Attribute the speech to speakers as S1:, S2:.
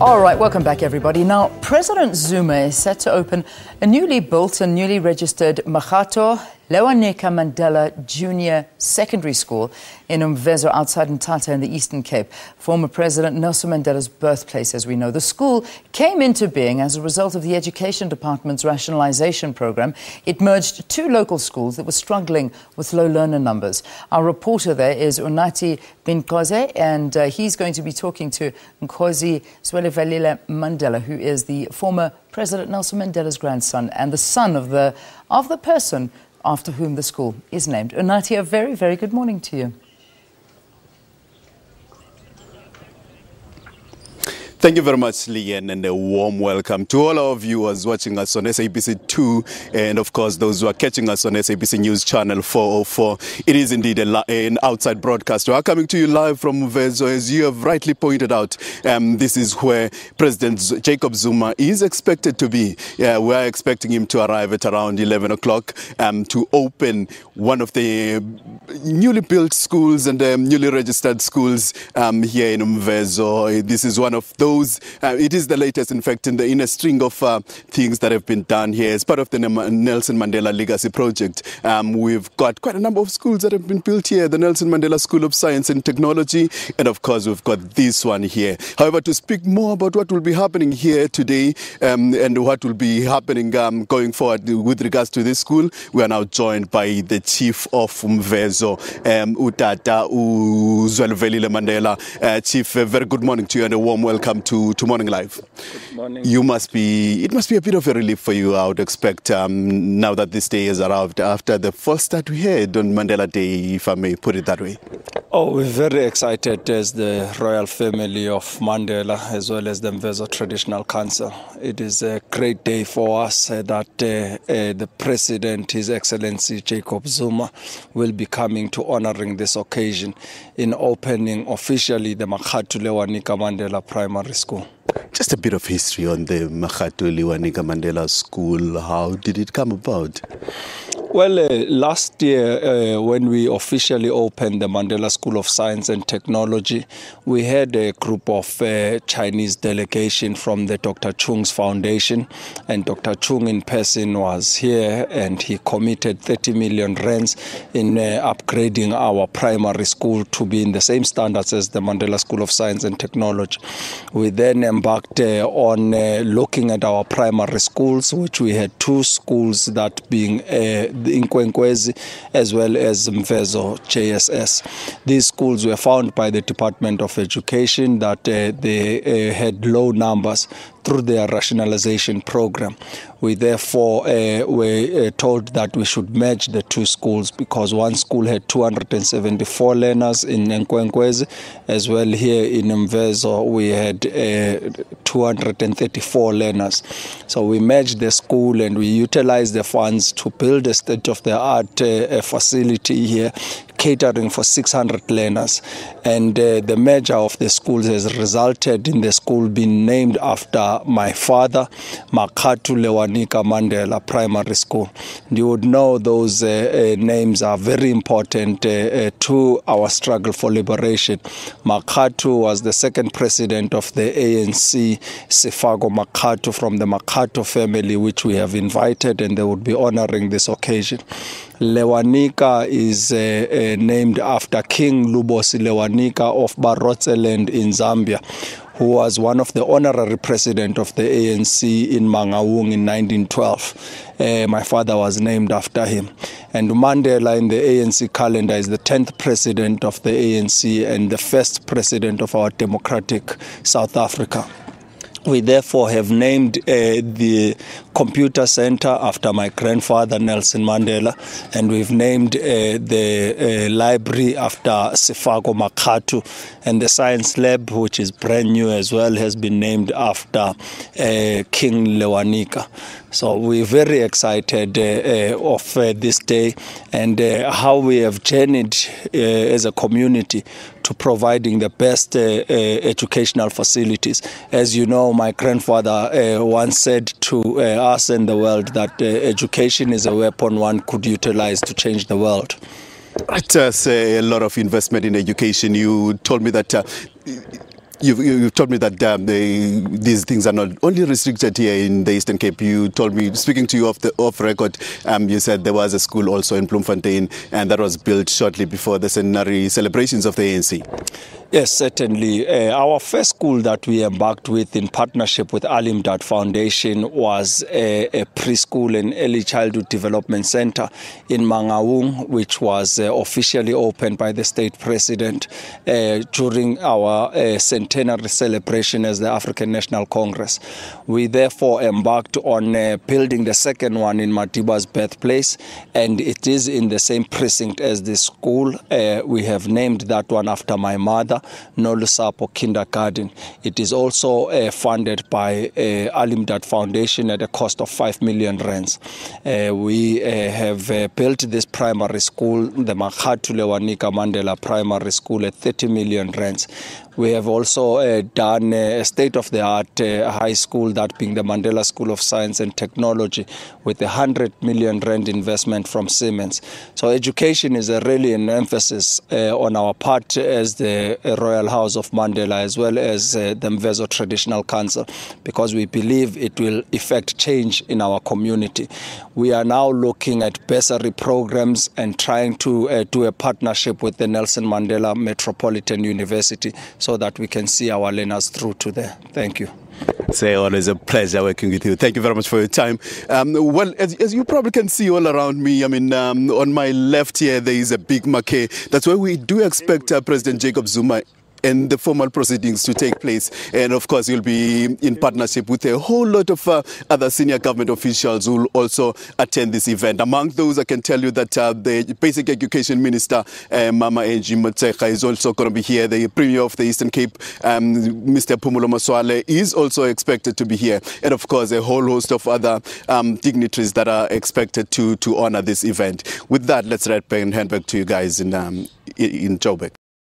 S1: All right, welcome back, everybody. Now, President Zuma is set to open a newly built and newly registered Makgatho Lewanika Mandela Junior Secondary School in Mvezo outside Mthatha in the Eastern Cape, former President Nelson Mandela's birthplace, as we know. The school came into being as a result of the Education Department's rationalization program. It merged two local schools that were struggling with low learner numbers. Our reporter there is Unathi Binkoze, and he's going to be talking to Makgatho Lewanika Mandela, who is the former President Nelson Mandela's grandson and the son of the person after whom the school is named. Unathi, a very, very good morning to you.
S2: Thank you very much, Leanne, and a warm welcome to all our viewers watching us on SABC 2 and, of course, those who are catching us on SABC News Channel 404. It is indeed an outside broadcast. We are coming to you live from Mvezo. As you have rightly pointed out, this is where President Jacob Zuma is expected to be. We are expecting him to arrive at around 11 o'clock to open one of the newly built schools and newly registered schools here in Mvezo. This is one of those. It is the latest, in fact, in a string of things that have been done here as part of the Nelson Mandela Legacy Project. We've got quite a number of schools that have been built here. The Nelson Mandela School of Science and Technology, and of course we've got this one here. However, to speak more about what will be happening here today and what will be happening going forward with regards to this school, we are now joined by the Chief of Mvezo, Utata Mvezo Mandela. Chief, very good morning to you and a warm welcome to Morning Live.
S3: Good morning.
S2: It must be a bit of a relief for you, I would expect, now that this day has arrived after the first start we had on Mandela Day, if I may put it that way.
S3: Oh, we're very excited as the royal family of Mandela, as well as the Mvezo Traditional Council. It is a great day for us that the President, His Excellency Jacob Zuma, will be coming to honoring this occasion in opening officially the Makgatho Lewanika Mandela Primary School.
S2: Just a bit of history on the Makgatho Lewanika Mandela School. How did it come about?
S3: Well, last year, when we officially opened the Mandela School of Science and Technology, we had a group of Chinese delegation from the Dr. Chung's Foundation, and Dr. Chung in person was here, and he committed 30 million rands in upgrading our primary school to be in the same standards as the Mandela School of Science and Technology. We then embarked on looking at our primary schools, which we had two schools, that being in Nkwenkwezi as well as Mvezo JSS. These schools were found by the Department of Education that they had low numbers through their rationalization program. We therefore were told that we should merge the two schools because one school had 274 learners in Nkwenkwezi, as well here in Mvezo we had 234 learners. So we merged the school and we utilized the funds to build a state-of-the-art facility here, catering for 600 learners. And the merger of the schools has resulted in the school being named after my father, Makgatho Lewanika Mandela Primary School. You would know those names are very important to our struggle for liberation. Makgatho was the second president of the ANC, Sefako Makgatho, from the Makgatho family, which we have invited, and they would be honoring this occasion. Lewanika is named after King Lubosi Lewanika of Barotseland in Zambia, who was one of the honorary president of the ANC in Mangaung in 1912. My father was named after him. And Mandela in the ANC calendar is the 10th president of the ANC and the first president of our democratic South Africa. We therefore have named the computer center after my grandfather, Nelson Mandela, and we've named the library after Sefako Makgatho, and the science lab, which is brand new as well, has been named after King Lewanika. So we're very excited of this day and how we have journeyed as a community to providing the best educational facilities. As you know, my grandfather once said to us and the world that education is a weapon one could utilize to change the world.
S2: Right, a lot of investment in education. You told me that You've told me that these things are not only restricted here in the Eastern Cape. You told me, speaking to you off record, you said there was a school also in Bloemfontein, and that was built shortly before the centenary celebrations of the ANC.
S3: Yes, certainly. Our first school that we embarked with in partnership with Alimdad Foundation was a preschool and early childhood development center in Mangaung, which was officially opened by the state president during our centenary celebration as the African National Congress. We therefore embarked on building the second one in Madiba's birthplace, and it is in the same precinct as the school. We have named that one after my mother, Nolusapo Kindergarten. It is also funded by Alimdad Foundation at a cost of 5 million rands. We have built this primary school, the Makgatho Lewanika Mandela Primary School, at 30 million rands. We have also done a state-of-the-art high school, that being the Mandela School of Science and Technology, with a 100 million rand investment from Siemens. So education is really an emphasis on our part as the Royal House of Mandela, as well as the Mvezo Traditional Council, because we believe it will effect change in our community. We are now looking at bursary programs and trying to do a partnership with the Nelson Mandela Metropolitan University so that we can see our learners through to there. Thank you.
S2: It's always a pleasure working with you. Thank you very much for your time. Well, as you probably can see all around me, I mean, on my left here, there is a big marquee. That's where we do expect President Jacob Zuma and the formal proceedings to take place. And of course, you'll be in partnership with a whole lot of other senior government officials who will also attend this event. Among those, I can tell you that the Basic Education Minister, Mama Angie Motshekga, is also going to be here. The Premier of the Eastern Cape, Mr. Phumulo Masualle, is also expected to be here. And of course, a whole host of other dignitaries that are expected to honor this event. With that, let's hand back to you guys in Joburg.